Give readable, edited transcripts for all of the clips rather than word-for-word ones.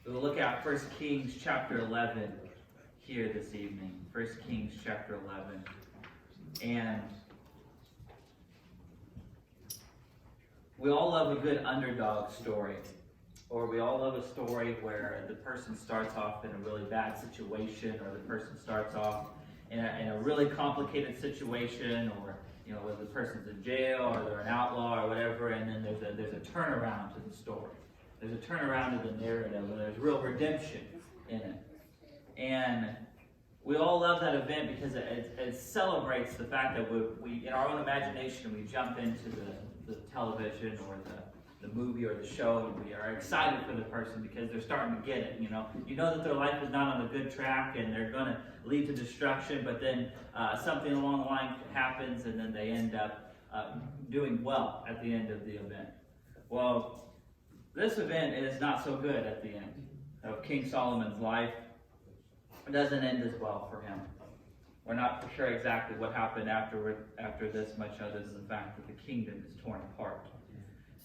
We'll look at 1 Kings chapter 11 here this evening. 1 Kings chapter 11. And we all love a good underdog story. Or we all love a story where the person starts off in a really bad situation, or the person starts off in a really complicated situation, or whether the person's in jail or they're an outlaw or whatever, and then there's a turnaround to the story. There's a turnaround to the narrative, and there's real redemption in it. And we all love that event because it celebrates the fact that we in our own imagination, we jump into the television or the movie or the show, and we are excited for the person because they're starting to get it. You know that their life is not on a good track and they're going to lead to destruction, but then something along the line happens and then they end up doing well at the end of the event. Well, this event is not so good at the end of King Solomon's life. It doesn't end as well for him. We're not for sure exactly what happened after this, much other than the fact that the kingdom is torn apart.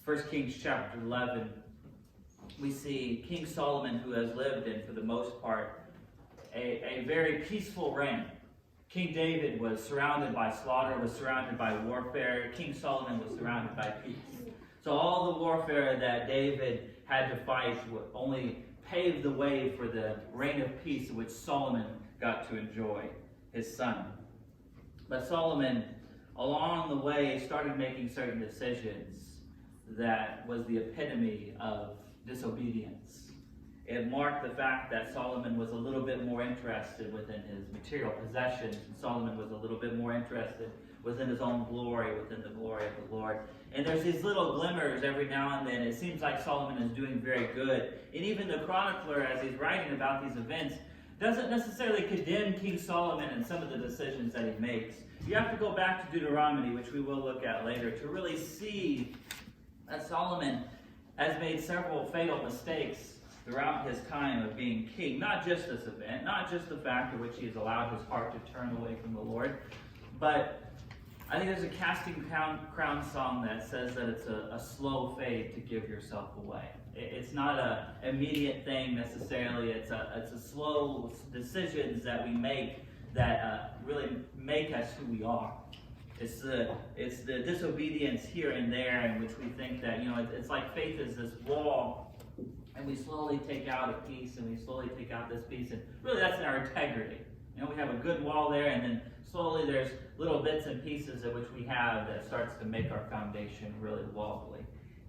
1 Kings chapter 11, we see King Solomon, who has lived in, for the most part, a very peaceful reign. King David was surrounded by slaughter, was surrounded by warfare. King Solomon was surrounded by peace. So all the warfare that David had to fight would only pave the way for the reign of peace which Solomon got to enjoy, his son. But Solomon, along the way, started making certain decisions that was the epitome of disobedience. It marked the fact that Solomon was a little bit more interested within his material possessions, and Solomon was a little bit more interested within his own glory, within the glory of the Lord. And there's these little glimmers every now and then. It seems like Solomon is doing very good. And even the chronicler, as he's writing about these events, doesn't necessarily condemn King Solomon and some of the decisions that he makes. You have to go back to Deuteronomy, which we will look at later, to really see that Solomon has made several fatal mistakes throughout his time of being king. Not just this event, not just the fact in which he has allowed his heart to turn away from the Lord, but I think there's a casting crown song that says that it's a slow fade to give yourself away. It's not an immediate thing necessarily. It's a slow decisions that we make that really make us who we are. It's the disobedience here and there in which we think that, it's like faith is this wall, and we slowly take out a piece, and we slowly take out this piece, and really that's in our integrity. We have a good wall there, and then slowly there's little bits and pieces of which we have that starts to make our foundation really wobbly,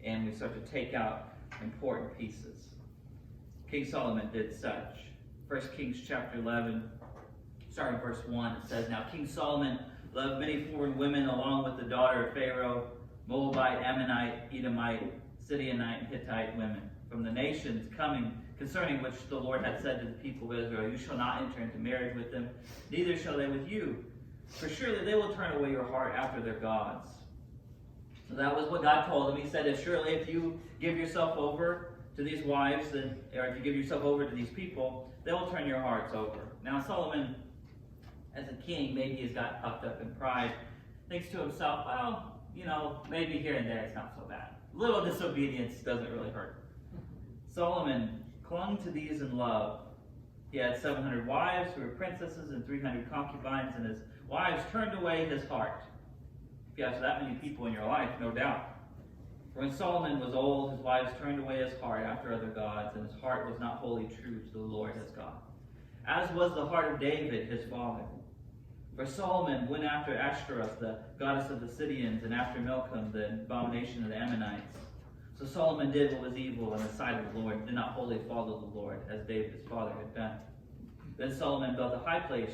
and we start to take out important pieces. King Solomon did such. 1 Kings chapter 11, starting verse 1, it says, "Now King Solomon loved many foreign women along with the daughter of Pharaoh, Moabite, Ammonite, Edomite, Sidionite, and Hittite women, from the nations coming, concerning which the Lord had said to the people of Israel, you shall not enter into marriage with them, neither shall they with you. For surely they will turn away your heart after their gods." So that was what God told him. He said, surely if you give yourself over to these wives, or if you give yourself over to these people, they will turn your hearts over. Now Solomon, as a king, maybe he's got puffed up in pride, thinks to himself, well, maybe here and there it's not so bad. Little disobedience doesn't really hurt. Solomon clung to these in love. He had 700 wives who were princesses and 300 concubines, and his wives turned away his heart. If you have that many people in your life, no doubt. For when Solomon was old, his wives turned away his heart after other gods, and his heart was not wholly true to the Lord his God, as was the heart of David his father. For Solomon went after Ashtoreth, the goddess of the Sidonians, and after Milcom, the abomination of the Ammonites. So Solomon did what was evil in the sight of the Lord, and did not wholly follow the Lord, as David his father had done. Then Solomon built a high place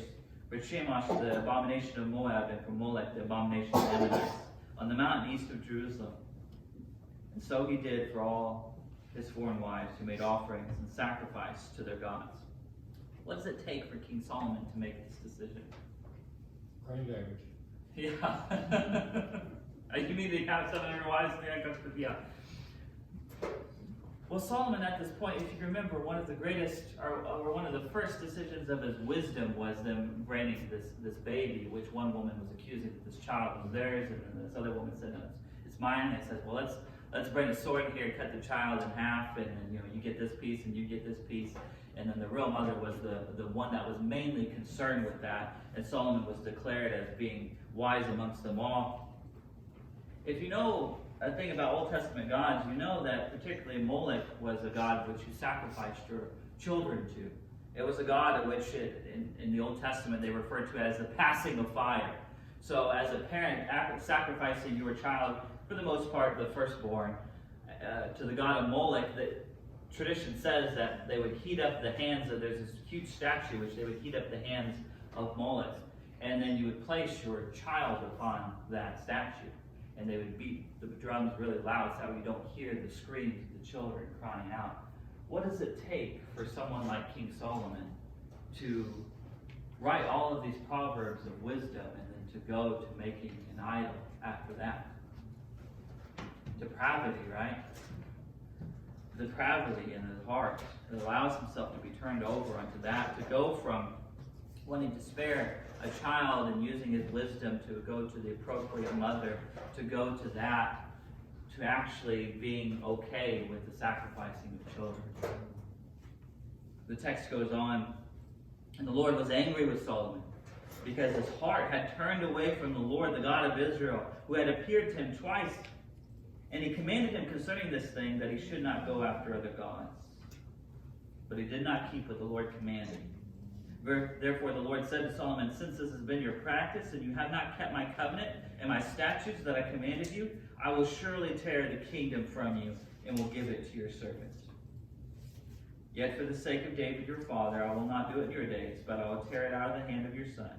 for Chemosh, the abomination of Moab, and for Molech, the abomination of the Ammonites, on the mountain east of Jerusalem. And so he did for all his foreign wives who made offerings and sacrificed to their gods. What does it take for King Solomon to make this decision? Brain damage. Yeah. You mean they have 700 wives and they're going to, yeah. Well, Solomon at this point, if you remember, one of the greatest, or one of the first decisions of his wisdom was them granting this baby, which one woman was accusing that this child was theirs, and then this other woman said, no, it's mine. And they said, well, let's bring a sword here, cut the child in half, and then, you get get this piece and you get this piece. And then the real mother was the one that was mainly concerned with that. And Solomon was declared as being wise amongst them all. If you know a thing about Old Testament gods, you know that particularly Molech was a god which you sacrificed your children to. It was a god which in the Old Testament they referred to as the passing of fire. So as a parent sacrificing your child, for the most part the firstborn, to the god of Molech, the tradition says that they would heat up the hands of, there's this huge statue which they would heat up the hands of Molech. And then you would place your child upon that statue. And they would beat the drums really loud so you don't hear the screams of the children crying out. What does it take for someone like King Solomon to write all of these proverbs of wisdom and then to go to making an idol after that? Depravity, right? Depravity in his heart. It allows himself to be turned over unto that, to go from wanting to spare a child and using his wisdom to go to the appropriate mother, to go to that, to actually being okay with the sacrificing of children. The text goes on, and the Lord was angry with Solomon because his heart had turned away from the Lord, the God of Israel, who had appeared to him twice. And he commanded him concerning this thing that he should not go after other gods. But he did not keep what the Lord commanded. Therefore the Lord said to Solomon, since this has been your practice, and you have not kept my covenant and my statutes that I commanded you, I will surely tear the kingdom from you, and will give it to your servants. Yet for the sake of David your father, I will not do it in your days, but I will tear it out of the hand of your son.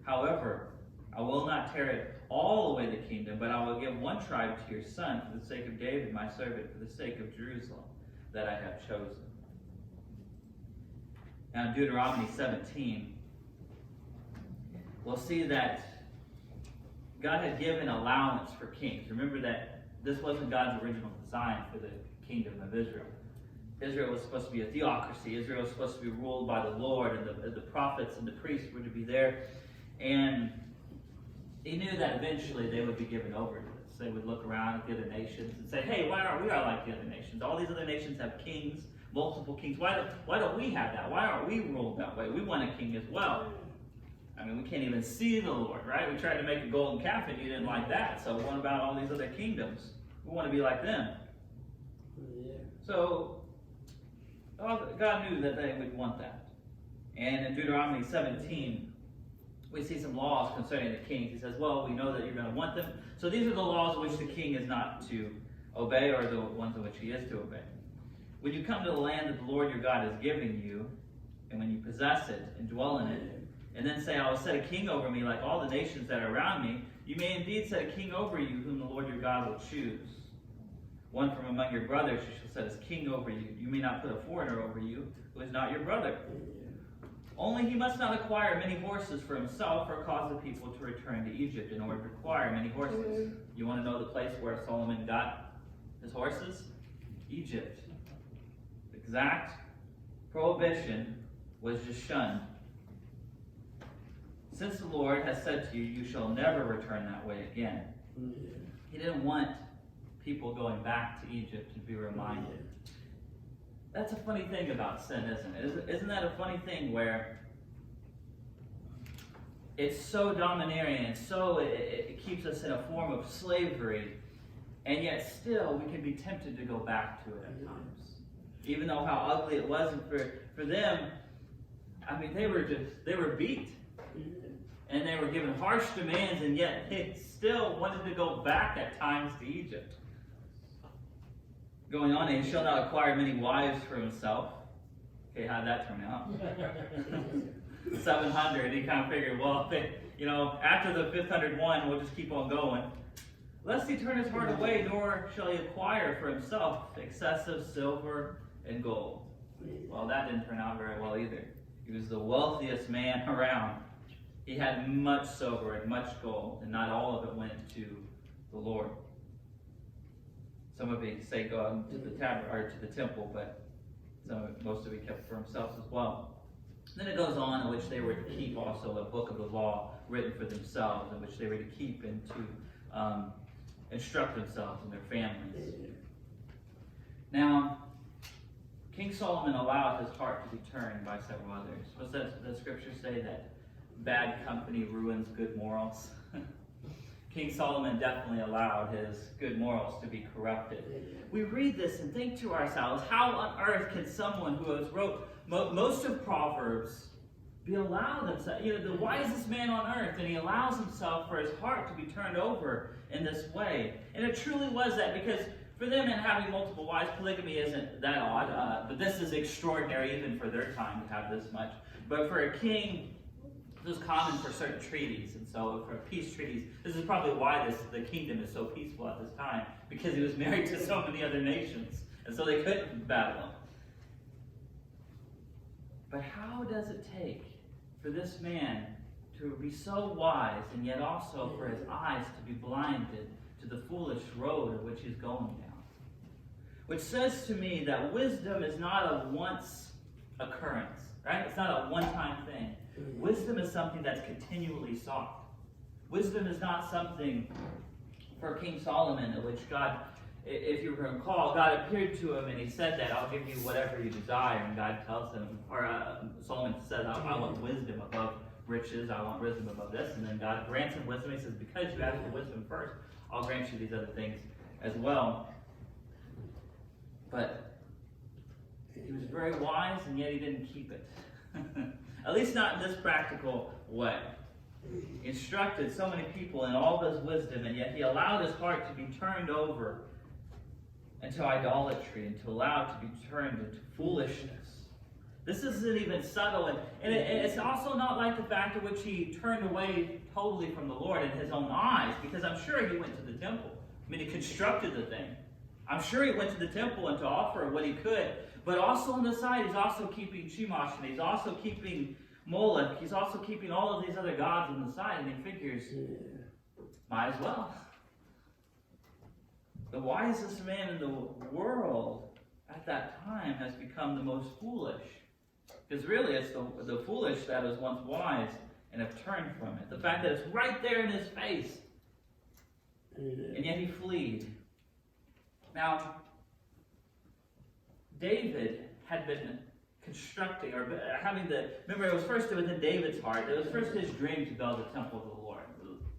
However, I will not tear it all away the kingdom, but I will give one tribe to your son for the sake of David my servant, for the sake of Jerusalem that I have chosen. Now in Deuteronomy 17, we'll see that God had given allowance for kings. Remember that this wasn't God's original design for the kingdom of Israel. Israel was supposed to be a theocracy. Israel was supposed to be ruled by the Lord, and the prophets and the priests were to be there. And he knew that eventually they would be given over to this. They would look around at the other nations and say, hey, why aren't we like the other nations? All these other nations have kings, multiple kings. Why don't we have that? Why aren't we ruled that way? We want a king as well. I mean, we can't even see the Lord, right? We tried to make a golden calf and you didn't like that. So what about all these other kingdoms? We want to be like them. Yeah. So God knew that they would want that. And in Deuteronomy 17, we see some laws concerning the kings. He says, well, we know that you're going to want them. So these are the laws which the king is not to obey, or the ones in which he is to obey. When you come to the land that the Lord your God is giving you, and when you possess it and dwell in it, and then say, I will set a king over me like all the nations that are around me, you may indeed set a king over you whom the Lord your God will choose. One from among your brothers you shall set as king over you. You may not put a foreigner over you who is not your brother. Only he must not acquire many horses for himself, or cause the people to return to Egypt in order to acquire many horses. You want to know the place where Solomon got his horses? Egypt. Exact prohibition was just shunned. Since the Lord has said to you, you shall never return that way again. He didn't want people going back to Egypt to be reminded. That's a funny thing about sin, isn't it? Isn't that a funny thing where it's so domineering and so it keeps us in a form of slavery, and yet still we can be tempted to go back to it at times. Even though how ugly it was, and for them, I mean, they were beat. And they were given harsh demands, and yet they still wanted to go back at times to Egypt. Going on, and he shall not acquire many wives for himself. Okay, how'd that turn out? 700, he kind of figured, well, after the 501, we'll just keep on going. Lest he turn his heart away, nor shall he acquire for himself excessive silver and gold. Well, that didn't turn out very well either. He was the wealthiest man around. He had much silver and much gold, and not all of it went to the Lord. Some of it say go to the to the temple, but most of it kept for himself as well. Then it goes on in which they were to keep also a book of the law written for themselves, in which they were to keep and to instruct themselves and their families. Now, King Solomon allowed his heart to be turned by several others. What's that? The scripture say that bad company ruins good morals? King Solomon definitely allowed his good morals to be corrupted. We read this and think to ourselves, how on earth can someone who has wrote most of Proverbs be allowed themselves, the wisest man on earth, and he allows himself for his heart to be turned over in this way? And it truly was that, because for them and having multiple wives, polygamy isn't that odd, but this is extraordinary even for their time to have this much. But for a king, it was common for certain treaties, and so for peace treaties, this is probably why the kingdom is so peaceful at this time, because he was married to so many other nations, and so they couldn't battle him. But how does it take for this man to be so wise, and yet also for his eyes to be blinded to the foolish road of which he's going down? Which says to me that wisdom is not a once occurrence, right? It's not a one-time thing. Wisdom is something that's continually sought. Wisdom is not something for King Solomon, in which God, if you recall, God appeared to him and he said that, I'll give you whatever you desire. And God tells him, Solomon says, I want wisdom above riches, I want wisdom above this. And then God grants him wisdom. He says, because you asked for wisdom first, I'll grant you these other things as well. But he was very wise, and yet he didn't keep it. At least not in this practical way. He instructed so many people in all of his wisdom, and yet he allowed his heart to be turned over into idolatry, and to allow it to be turned into foolishness. This isn't even subtle, and it's also not like the fact in which he turned away totally from the Lord in his own eyes, because I'm sure he went to the temple. I mean, he constructed the thing. I'm sure he went to the temple and to offer what he could, but also on the side, he's also keeping Chemosh, and he's also keeping Moloch, he's also keeping all of these other gods on the side, and he figures, might as well. The wisest man in the world at that time has become the most foolish. Because really, it's the foolish that was once wise and have turned from it. The fact that it's right there in his face, and yet he fled. Now, David had been constructing, or remember, it was first within David's heart, it was first his dream to build the temple of the Lord.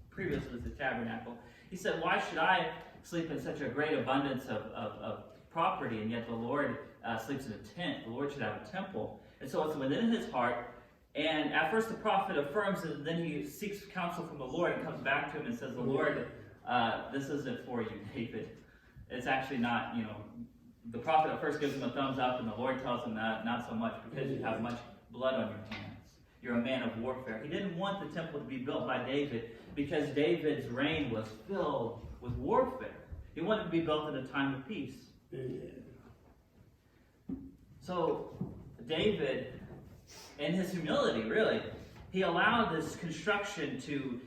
Previously was the tabernacle. He said, why should I sleep in such a great abundance of property, and yet the Lord sleeps in a tent? The Lord should have a temple. And so it's within his heart, and at first the prophet affirms it, and then he seeks counsel from the Lord and comes back to him and says, the Lord, this isn't for you, David. It's actually not, the prophet at first gives him a thumbs up, and the Lord tells him that, not so much, because you have much blood on your hands. You're a man of warfare. He didn't want the temple to be built by David, because David's reign was filled with warfare. He wanted it to be built at a time of peace. So, David, in his humility, really, he allowed this construction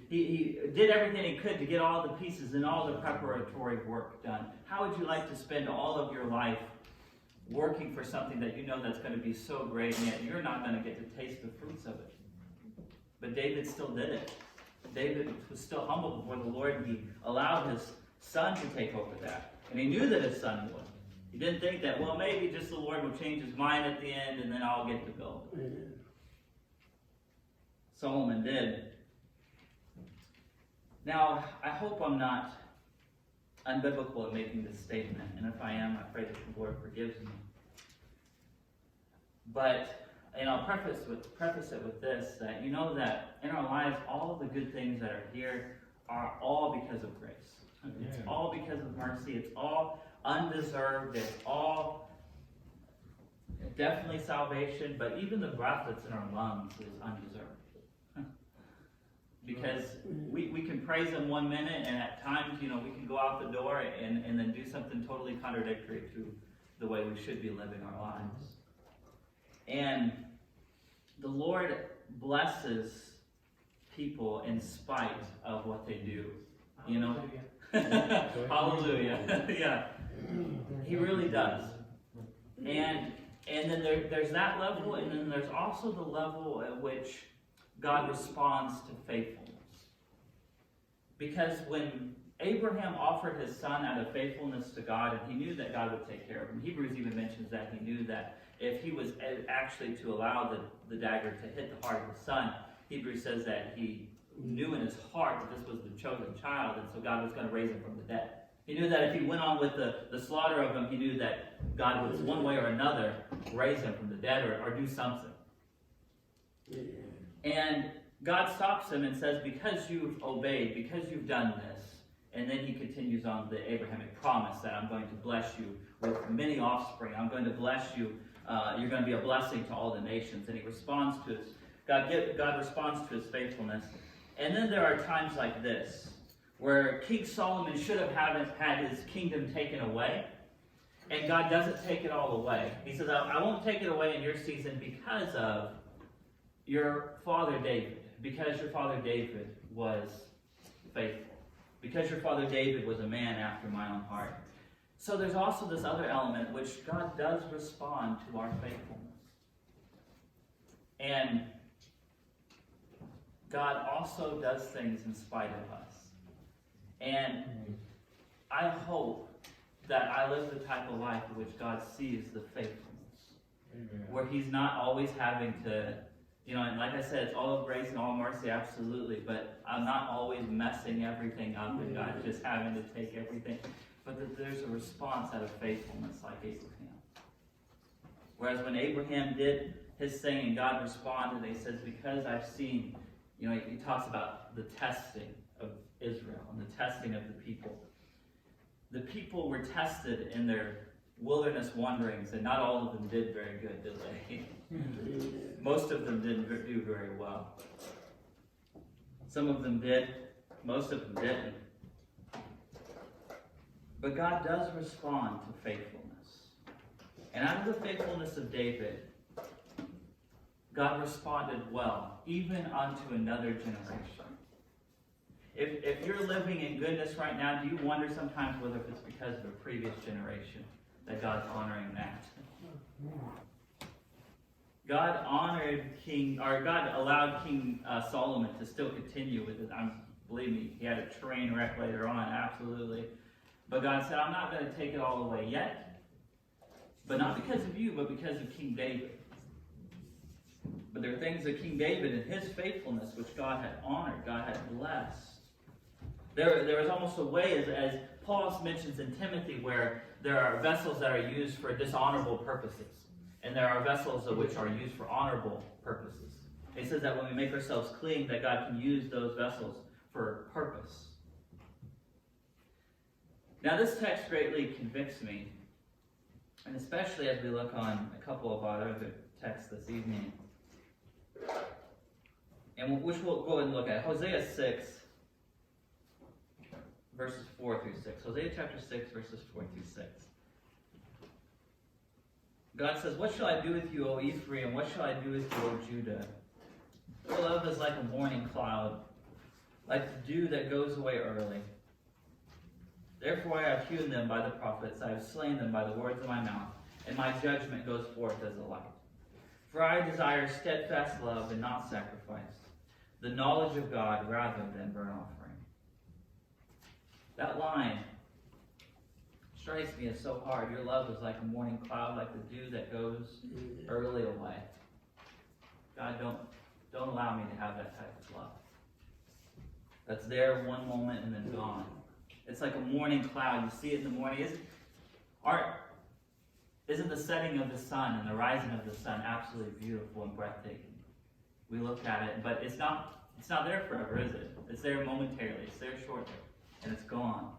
he did everything he could to get all the pieces and all the preparatory work done. How would you like to spend all of your life working for something that you know that's going to be so great, and yet you're not going to get to taste the fruits of it? But David still did it. David was still humble before the Lord, and he allowed his son to take over that. And he knew that his son would. He didn't think that, well, maybe just the Lord will change his mind at the end, and then I'll get to build it. Solomon did. Now, I hope I'm not unbiblical in making this statement, and if I am, I pray that the Lord forgives me. But, and I'll preface it with this, that you know that in our lives, all of the good things that are here are all because of grace. It's all because of mercy. It's all undeserved. It's all definitely salvation, but even the breath that's in our lungs is undeserved. Because we can praise him one minute, and at times, we can go out the door and then do something totally contradictory to the way we should be living our lives. And the Lord blesses people in spite of what they do. Hallelujah. Yeah. He really does. And then there's that level, and then there's also the level at which God responds to faithfulness. Because when Abraham offered his son out of faithfulness to God, and he knew that God would take care of him. Hebrews even mentions that he knew that if he was actually to allow the dagger to hit the heart of his son, Hebrews says that he knew in his heart that this was the chosen child, and so God was going to raise him from the dead. He knew that if he went on with the slaughter of him, he knew that God would, one way or another, raise him from the dead or do something. And God stops him and says, because you've obeyed, because you've done this, and then he continues on the Abrahamic promise that I'm going to bless you with many offspring. I'm going to bless you. You're going to be a blessing to all the nations. And he responds to his, God responds to his faithfulness. And then there are times like this, where King Solomon should have had his kingdom taken away. And God doesn't take it all away. He says, I won't take it away in your season because of your father David. Because your father David was faithful. Because your father David was a man after my own heart. So there's also this other element which God does respond to our faithfulness. And God also does things in spite of us. And I hope that I live the type of life in which God sees the faithfulness. Amen. Where he's not always having to, and like I said, it's all of grace and all mercy, absolutely, but I'm not always messing everything up and God just having to take everything. But that there's a response out of faithfulness like Abraham. Whereas when Abraham did his thing and God responded, he says, because I've seen, he talks about the testing of Israel and the testing of the people. The people were tested in their wilderness wanderings, and not all of them did very good, did they? Most of them didn't do very well. Some of them did, most of them didn't. But God does respond to faithfulness. And out of the faithfulness of David, God responded well, even unto another generation. If you're living in goodness right now, do you wonder sometimes whether it's because of a previous generation that God's honoring that? God allowed King Solomon to still continue with it. Believe me, he had a train wreck later on, absolutely. But God said, I'm not going to take it all away yet. But not because of you, but because of King David. But there are things that King David and his faithfulness, which God had honored, God had blessed. There is almost a way, as Paul mentions in Timothy, where there are vessels that are used for dishonorable purposes. And there are vessels which are used for honorable purposes. He says that when we make ourselves clean, that God can use those vessels for purpose. Now this text greatly convicts me, and especially as we look on a couple of our other texts this evening, and which we'll go ahead and look at. Hosea 6, verses 4 through 6. Hosea chapter 6, verses 4 through 6. God says, what shall I do with you, O Ephraim? What shall I do with you, O Judah? Your love is like a morning cloud, like the dew that goes away early. Therefore I have hewn them by the prophets, I have slain them by the words of my mouth, and my judgment goes forth as a light. For I desire steadfast love and not sacrifice, the knowledge of God rather than burnt offering. That line strikes me as so hard. Your love is like a morning cloud, like the dew that goes early away. God, don't allow me to have that type of love. That's there one moment and then gone. It's like a morning cloud. You see it in the morning. Isn't the setting of the sun and the rising of the sun absolutely beautiful and breathtaking? We look at it, but it's not there forever, is it? It's there momentarily. It's there shortly, and it's gone.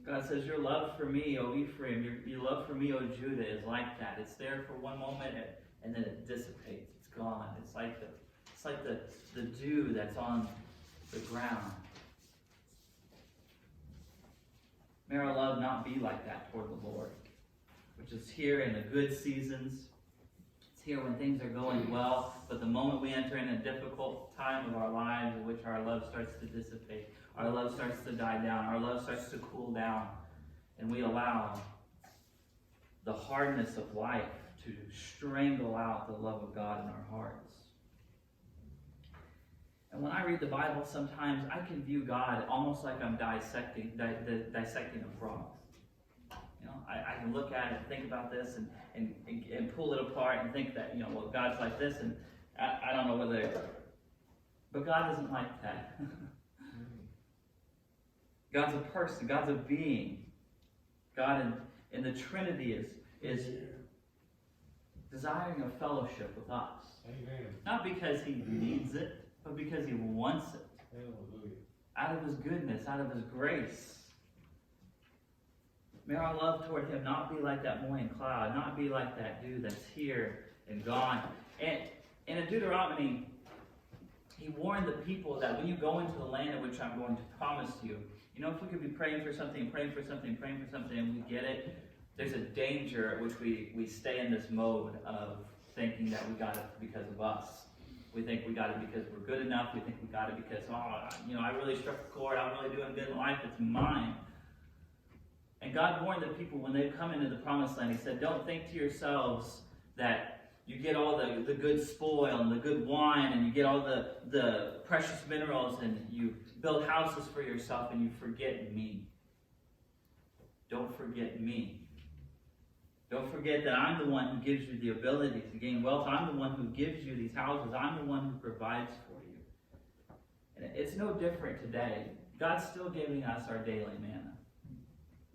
God says, your love for me, O Ephraim, your love for me, O Judah, is like that. It's there for one moment, and then it dissipates. It's gone. It's like the dew that's on the ground. May our love not be like that toward the Lord, which is here in the good seasons. It's here when things are going well, but the moment we enter in a difficult time of our lives in which our love starts to dissipate, our love starts to die down, our love starts to cool down, and we allow the hardness of life to strangle out the love of God in our hearts. And when I read the Bible, sometimes I can view God almost like I'm dissecting a frog. You know, I can look at it and think about this and pull it apart and think that, you know, well, God's like this, and I don't know whether, but God isn't like that. God's a person, God's a being. God in the Trinity is desiring a fellowship with us. Amen. Not because he needs it, but because he wants it. Hallelujah. Out of his goodness, out of his grace. May our love toward him not be like that morning cloud, not be like that dew that's here and gone. And in Deuteronomy, he warned the people that when you go into the land in which I'm going to promise you, you know, if we could be praying for something, and we get it, there's a danger at which we stay in this mode of thinking that we got it because of us. We think we got it because we're good enough. We think we got it because, you know, I really struck a chord. I'm really doing good in life. It's mine. And God warned the people when they come into the promised land. He said, don't think to yourselves that you get all the good spoil and the good wine and you get all the precious minerals and you build houses for yourself and you forget me. Don't forget me. Don't forget that I'm the one who gives you the ability to gain wealth. I'm the one who gives you these houses. I'm the one who provides for you. And it's no different today. God's still giving us our daily manna.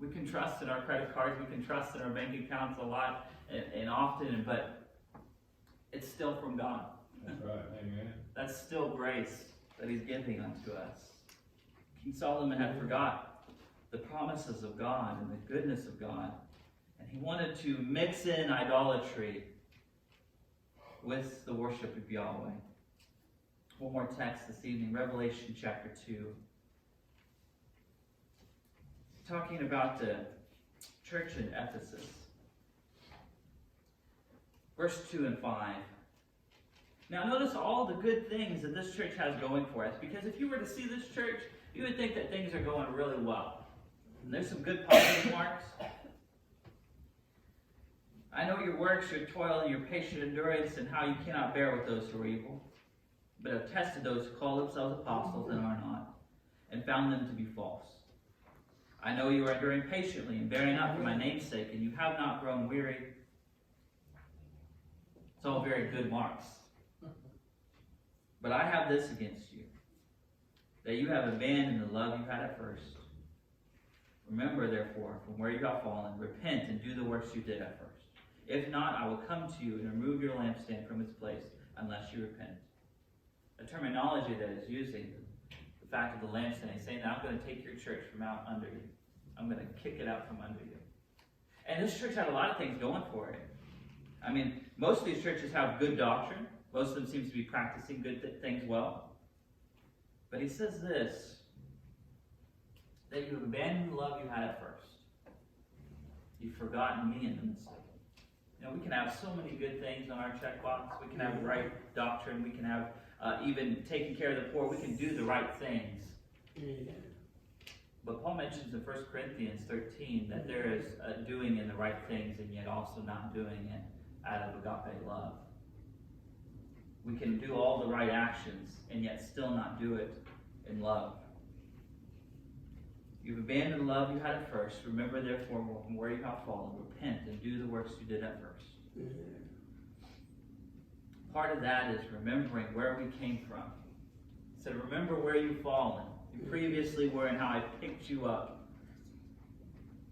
We can trust in our credit cards. We can trust in our bank accounts a lot and often, but it's still from God. That's right. Amen. That's still grace that he's giving unto us. King Solomon had forgot the promises of God and the goodness of God. And he wanted to mix in idolatry with the worship of Yahweh. One more text this evening, Revelation chapter 2. Talking about the church in Ephesus. Verse 2 and 5. Now notice all the good things that this church has going for us. Because if you were to see this church, you would think that things are going really well. And there's some good positive marks. I know your works, your toil, and your patient endurance, and how you cannot bear with those who are evil. But have tested those who call themselves apostles and are not, and found them to be false. I know you are enduring patiently and bearing up for my name's sake, and you have not grown weary. It's all very good marks. But I have this against you, that you have abandoned the love you had at first. Remember, therefore, from where you have fallen, repent and do the works you did at first. If not, I will come to you and remove your lampstand from its place, unless you repent. The terminology that is using, the fact of the lampstand, is saying that I'm going to take your church from out under you. I'm going to kick it out from under you. And this church had a lot of things going for it. I mean, most of these churches have good doctrine. Most of them seem to be practicing good things well. But he says this, that you have abandoned the love you had at first. You've forgotten me in the midst of it. You know, we can have so many good things on our checkbox. We can have right doctrine. We can have even taking care of the poor. We can do the right things. But Paul mentions in 1 Corinthians 13 that there is doing in the right things and yet also not doing it out of agape love. We can do all the right actions and yet still not do it in love. You've abandoned the love you had at first. Remember, therefore, from where you have fallen. Repent and do the works you did at first. Part of that is remembering where we came from. He said, remember where you've fallen. You previously were and how I picked you up.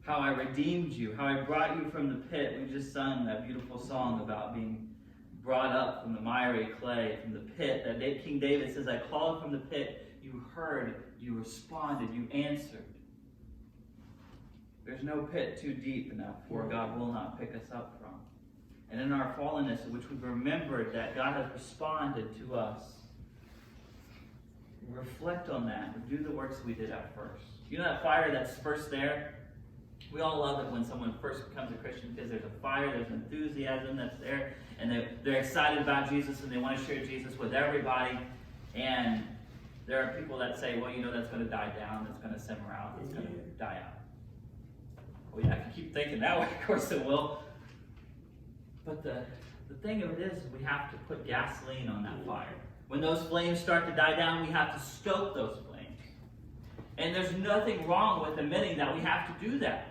How I redeemed you. How I brought you from the pit. We just sung that beautiful song about being brought up from the miry clay, from the pit. That King David says, I called from the pit. You heard. You responded. You answered. There's no pit too deep enough where God will not pick us up from. And in our fallenness, in which we've remembered that God has responded to us, we reflect on that. We do the works we did at first. You know that fire that's first there? We all love it when someone first becomes a Christian because there's a fire, there's enthusiasm that's there, and they're excited about Jesus and they want to share Jesus with everybody. And there are people that say, well, you know, that's going to die down, it's going to simmer out, it's going to die out. Well, yeah, I can keep thinking that way, of course it will. But the thing of it is, we have to put gasoline on that fire. When those flames start to die down, we have to stoke those flames. And there's nothing wrong with admitting that we have to do that.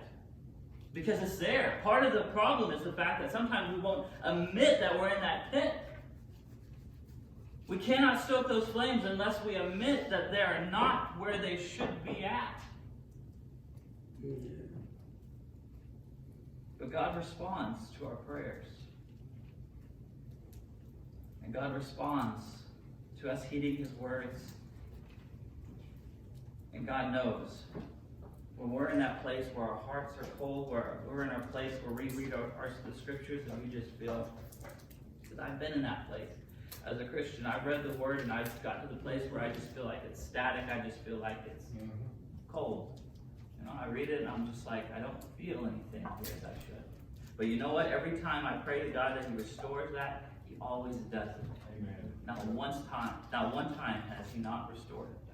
Because it's there. Part of the problem is the fact that sometimes we won't admit that we're in that pit. We cannot stoke those flames unless we admit that they are not where they should be at. But God responds to our prayers. And God responds to us heeding His words. And God knows when we're in that place where our hearts are cold, where we're in our place where we read the scriptures and we just feel, because I've been in that place. As a Christian, I've read the Word and I've got to the place where I just feel like it's static. I just feel like it's cold. You know, I read it and I'm just like, I don't feel anything here as I should. But you know what? Every time I pray to God that He restores that, He always does it. Amen. Not one time has He not restored it.